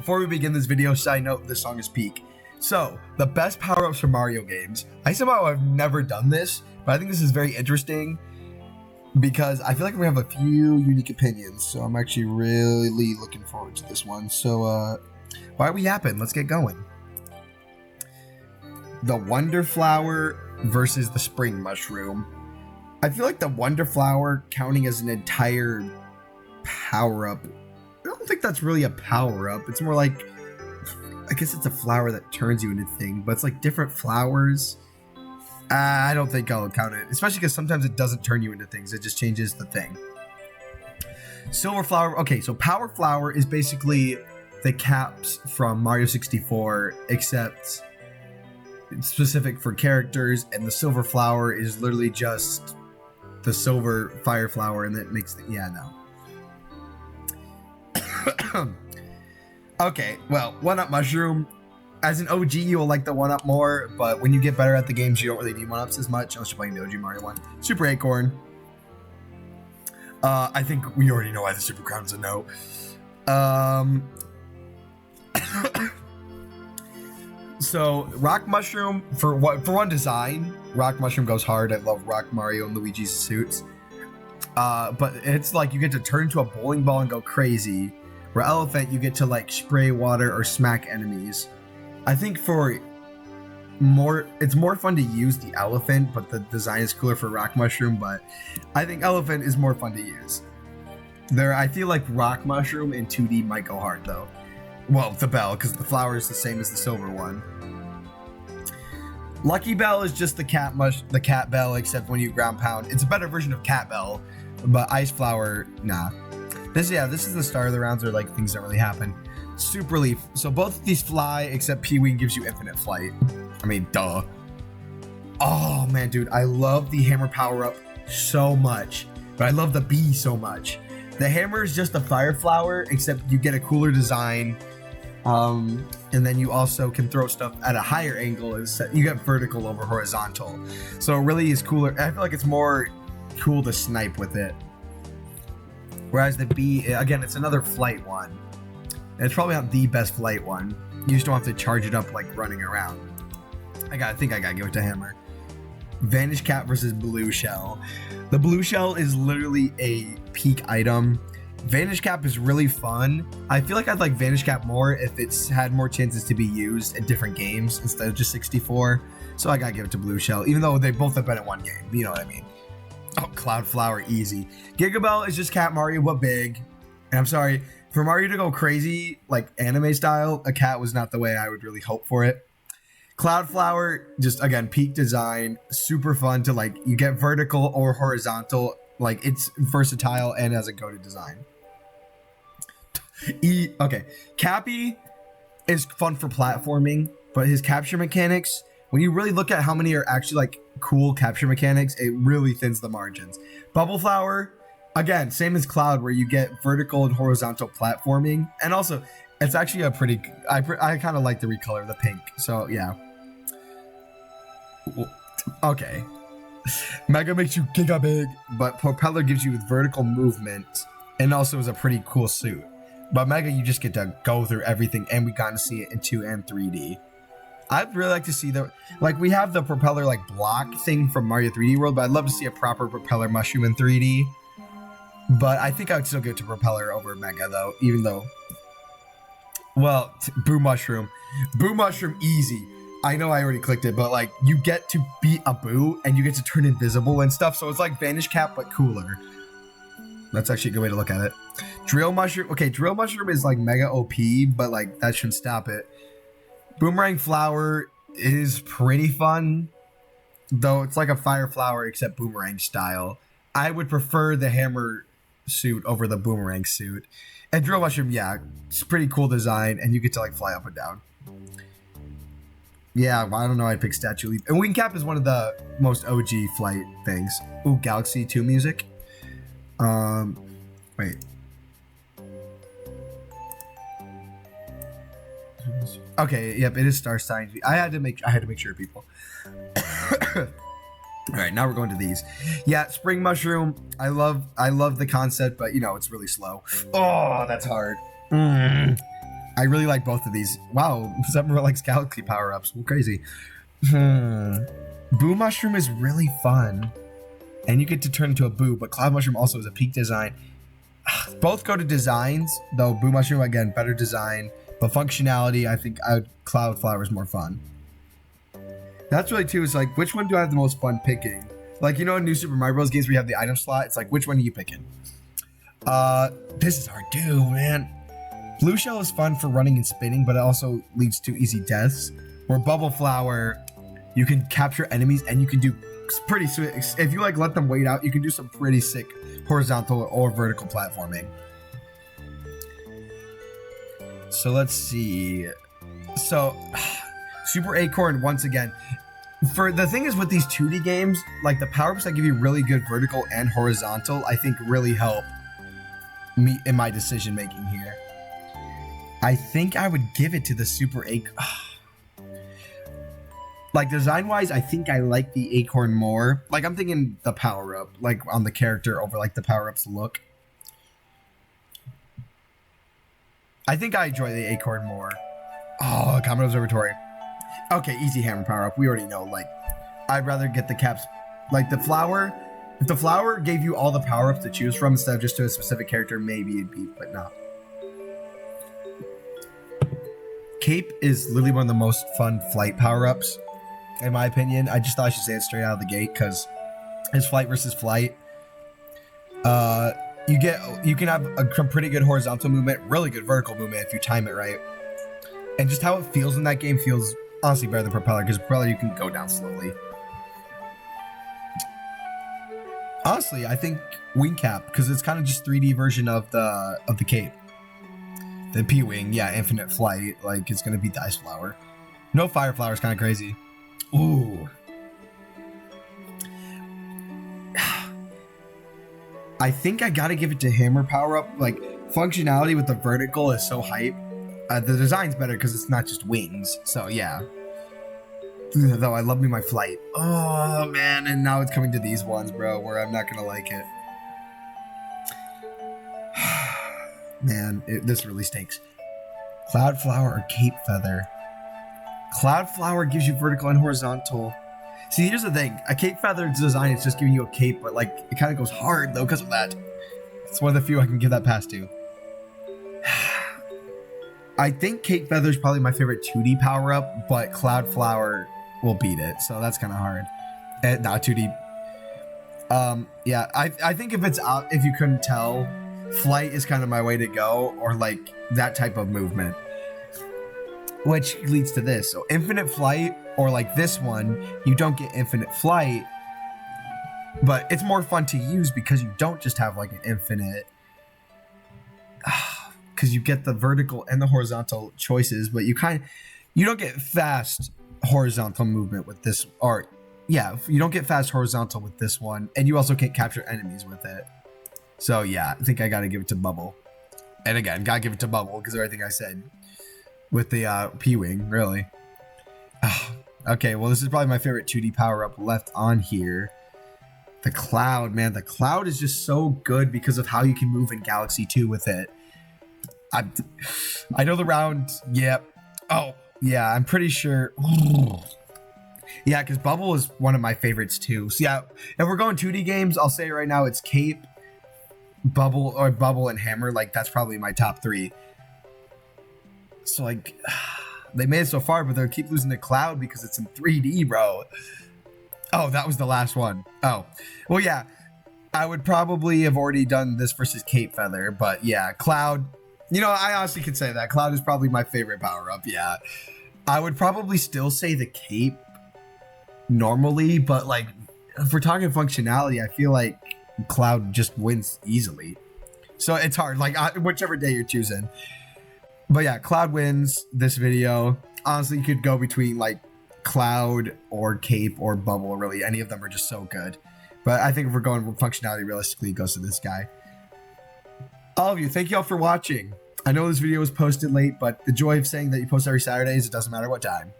before we begin this video, side note, this song is peak. So, the best power-ups for Mario games. I somehow have never done this, but I think this is very interesting because I feel like we have a few unique opinions. So I'm actually really looking forward to this one. So, why are we yapping? Let's get going. The Wonder Flower versus the Spring Mushroom. I feel like the Wonder Flower counting as an entire power-up. I don't think that's really a power-up. It's more like, I guess it's a flower that turns you into a thing, but it's like different flowers. I don't think I'll count it, especially because sometimes it doesn't turn you into things. It just changes the thing. Silver Flower. Okay, so Power Flower is basically the caps from Mario 64, except it's specific for characters, and the Silver Flower is literally just the silver fire flower, and that makes the, yeah, no. Okay, well, 1-Up Mushroom. As an OG, you'll like the 1-Up more, but when you get better at the games, you don't really need 1-Ups as much, unless you're playing the OG Mario one. Super Acorn. I think we already know why the Super Crown's a no. So, Rock Mushroom, for one design, Rock Mushroom goes hard. I love Rock Mario and Luigi's suits. But it's like you get to turn into a bowling ball and go crazy. Where Elephant, you get to like spray water or smack enemies. I think it's more fun to use the Elephant, but the design is cooler for Rock Mushroom. But I think Elephant is more fun to use. I feel like Rock Mushroom in 2D might go hard though. Well, the bell, because the flower is the same as the silver one. Lucky Bell is just the cat bell, except when you ground pound. It's a better version of Cat Bell, but Ice Flower, nah. This is the start of the rounds, or like things that really happen. Super Leaf. So both of these fly, except Pee-wee gives you infinite flight. I mean, duh. Oh man, dude, I love the hammer power up so much, but I love the bee so much. The hammer is just a fire flower, except you get a cooler design. And then you also can throw stuff at a higher angle. You get vertical over horizontal. So it really is cooler. I feel like it's more cool to snipe with it. Whereas the bee, again, it's another flight one. And it's probably not the best flight one. You just don't have to charge it up like running around. I think I gotta give it to Hammer. Vanish Cap versus Blue Shell. The Blue Shell is literally a peak item. Vanish Cap is really fun. I feel like I'd like Vanish Cap more if it's had more chances to be used in different games instead of just 64. So I gotta give it to Blue Shell, even though they both have been in one game. You know what I mean? Oh, Cloud Flower, easy. Gigabell is just Cat Mario, but big. And I'm sorry, for Mario to go crazy, like anime style, a cat was not the way I would really hope for it. Cloud Flower, just again, peak design, super fun to like, you get vertical or horizontal. Like it's versatile and has a go-to design. Okay, Cappy is fun for platforming, but his capture mechanics, when you really look at how many are actually like cool capture mechanics, it really thins the margins. Bubble Flower, again, same as Cloud, where you get vertical and horizontal platforming, and also it's actually a pretty. I kind of like the recolor, the pink. So yeah. Okay. Mega makes you giga big, but Propeller gives you vertical movement, and also is a pretty cool suit. But Mega, you just get to go through everything, and we got to see it in 2 and 3D. I'd really like to see we have the propeller like block thing from Mario 3D World, but I'd love to see a proper propeller mushroom in 3D. But I think I would still give it to Propeller over Mega though, even though, well, Boo Mushroom, easy. I know I already clicked it, but like you get to beat a Boo and you get to turn invisible and stuff. So it's like Vanish Cap, but cooler. That's actually a good way to look at it. Drill Mushroom. Okay, Drill Mushroom is like mega OP, but like that shouldn't stop it. Boomerang Flower is pretty fun, though it's like a fire flower except boomerang style. I would prefer the hammer suit over the boomerang suit. And Drill Mushroom, yeah, it's pretty cool design, and you get to like fly up and down. Yeah, I don't know, I'd pick Statue Leap. And Wing Cap is one of the most OG flight things. Ooh, Galaxy 2 music. Wait. Okay, yep, it is Star Sign. I had to make sure, people. All right, now we're going to these. Yeah, Spring Mushroom. I love the concept, but you know it's really slow. Oh, that's hard. I really like both of these. Wow, Zebra likes Galaxy power-ups. Well, crazy. Boo Mushroom is really fun. And you get to turn into a Boo, but Cloud Mushroom also is a peak design. Both go to designs, though Boo Mushroom, again, better design. But functionality, I think Cloud Flower is more fun. That's really, too, is like, which one do I have the most fun picking? Like, you know, in New Super Mario Bros. Games where you have the item slot, it's like, which one are you picking? This is hard too, man. Blue Shell is fun for running and spinning, but it also leads to easy deaths. Where Bubble Flower, you can capture enemies and you can do pretty sweet. If you like let them wait out, you can do some pretty sick horizontal or vertical platforming. So let's see. So Super Acorn once again. For the thing is with these 2D games, like the power-ups that give you really good vertical and horizontal, I think really help me in my decision making here. I think I would give it to the Super Acorn. Like design wise, I think I like the Acorn more. Like I'm thinking the power-up, like on the character over like the power-up's look. I think I enjoy the Acorn more. Oh, Comet Observatory. Okay, easy hammer power-up. We already know, like, I'd rather get the caps. Like, the flower, if the flower gave you all the power-ups to choose from instead of just to a specific character, maybe it'd be, but no. Cape is literally one of the most fun flight power-ups, in my opinion. I just thought I should say it straight out of the gate, because it's flight versus flight. You can have a pretty good horizontal movement, really good vertical movement if you time it right. And just how it feels in that game feels honestly better than Propeller, because Propeller you can go down slowly. Honestly, I think Wing Cap, because it's kind of just 3D version of the Cape. The P-Wing, yeah, infinite flight, like it's gonna beat the Ice Flower. No Fire Flower is kind of crazy. Ooh. I think I gotta give it to Hammer Power Up. Like functionality with the vertical is so hype. The design's better because it's not just wings. So yeah. Though I love me my flight. Oh man, and now it's coming to these ones, bro, where I'm not gonna like it. Man, this really stinks. Cloud Flower or Cape Feather? Cloud Flower gives you vertical and horizontal. See, here's the thing. A Cape Feather design is just giving you a cape, but like it kind of goes hard though because of that. It's one of the few I can give that pass to. I think Cape Feather is probably my favorite 2D power-up, but Cloud Flower will beat it, so that's kind of hard. Not 2D. Yeah, I think if you couldn't tell, Flight is kind of my way to go, or like that type of movement. Which leads to this. So Infinite Flight, or like this one, you don't get Infinite Flight, but it's more fun to use because you don't just have like an infinite... Because you get the vertical and the horizontal choices, but you don't get fast horizontal movement with this, or yeah, you don't get fast horizontal with this one, and you also can't capture enemies with it. So yeah, I think I gotta give it to Bubble. And again, gotta give it to Bubble because of everything I said with the P-Wing, really. Okay, well this is probably my favorite 2D power-up left on here. The Cloud, man, the Cloud is just so good because of how you can move in Galaxy 2 with it. I know the round, yep. Oh, yeah, I'm pretty sure. Yeah, because Bubble is one of my favorites too. So yeah, if we're going 2D games, I'll say right now it's Cape, Bubble, and Hammer. Like, that's probably my top 3. So, like, they made it so far, but they'll keep losing to Cloud because it's in 3D, bro. Oh, that was the last one. Oh, well, yeah. I would probably have already done this versus Cape Feather, but yeah, Cloud... You know, I honestly could say that. Cloud is probably my favorite power-up, yeah. I would probably still say the Cape normally, but, like, if we're talking functionality, I feel like Cloud just wins easily. So it's hard, like, whichever day you're choosing. But yeah, Cloud wins this video. Honestly, you could go between, like, Cloud or Cape or Bubble, really. Any of them are just so good. But I think if we're going with functionality, realistically, it goes to this guy. All of you, thank you all for watching. I know this video was posted late, but the joy of saying that you post every Saturday is it doesn't matter what time.